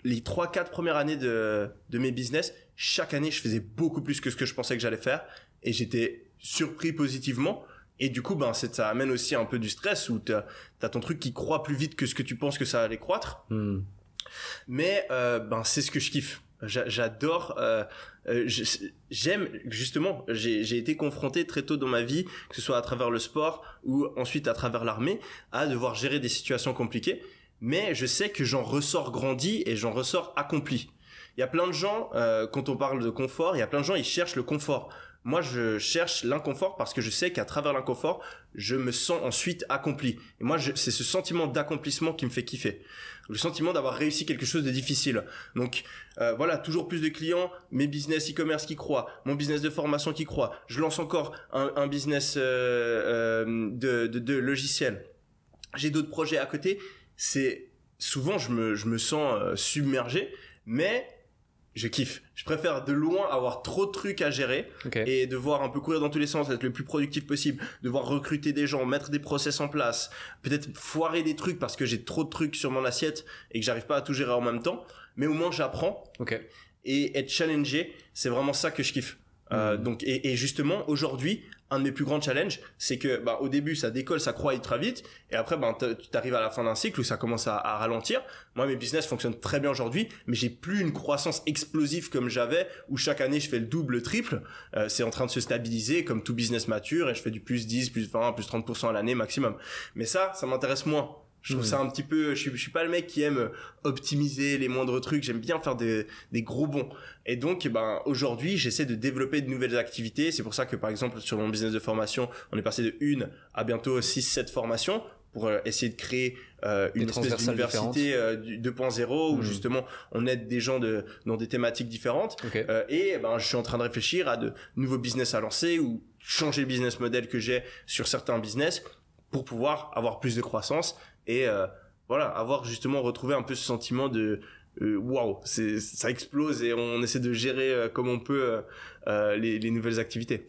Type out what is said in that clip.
les 3-4 premières années de mes business, chaque année, je faisais beaucoup plus que ce que je pensais que j'allais faire. Et j'étais surpris positivement. Et du coup, ça amène aussi un peu du stress où t'as ton truc qui croît plus vite que ce que tu penses que ça allait croître. Mais, c'est ce que je kiffe. J'adore, j'aime, justement, j'ai été confronté très tôt dans ma vie, que ce soit à travers le sport ou ensuite à travers l'armée, à devoir gérer des situations compliquées. Mais je sais que j'en ressors grandi et j'en ressors accompli. Il y a plein de gens, quand on parle de confort, il y a plein de gens, ils cherchent le confort. Moi, je cherche l'inconfort parce que je sais qu'à travers l'inconfort, je me sens ensuite accompli. Et moi, c'est ce sentiment d'accomplissement qui me fait kiffer. Le sentiment d'avoir réussi quelque chose de difficile. Donc, voilà, toujours plus de clients, mes business e-commerce qui croient, mon business de formation qui croît. Je lance encore un business de logiciel. J'ai d'autres projets à côté. C'est souvent, je me sens submergé, mais je kiffe. Je préfère de loin avoir trop de trucs à gérer et devoir un peu courir dans tous les sens, être le plus productif possible, devoir recruter des gens, mettre des process en place, peut-être foirer des trucs parce que j'ai trop de trucs sur mon assiette et que j'arrive pas à tout gérer en même temps. Mais au moins j'apprends. Et être challengé, c'est vraiment ça que je kiffe. Donc et justement aujourd'hui un de mes plus grands challenges c'est que au début ça décolle, ça croît très vite et après tu t'arrives à la fin d'un cycle où ça commence à ralentir. Moi mes business fonctionnent très bien aujourd'hui mais j'ai plus une croissance explosive comme j'avais où chaque année je fais le double, le triple. C'est en train de se stabiliser comme tout business mature et je fais du plus 10, plus 20, plus 30% à l'année maximum. Mais ça m'intéresse moins. Je trouve ça un petit peu, je suis pas le mec qui aime optimiser les moindres trucs, j'aime bien faire des gros bonds. Et donc, aujourd'hui, j'essaie de développer de nouvelles activités. C'est pour ça que, par exemple, sur mon business de formation, on est passé de 1 à bientôt 6-7 formations pour essayer de créer une espèce d'université 2.0 où justement on aide des gens dans des thématiques différentes. Et je suis en train de réfléchir à de nouveaux business à lancer ou changer le business model que j'ai sur certains business pour pouvoir avoir plus de croissance et avoir justement retrouvé un peu ce sentiment de waouh, ça explose et on essaie de gérer comme on peut les nouvelles activités.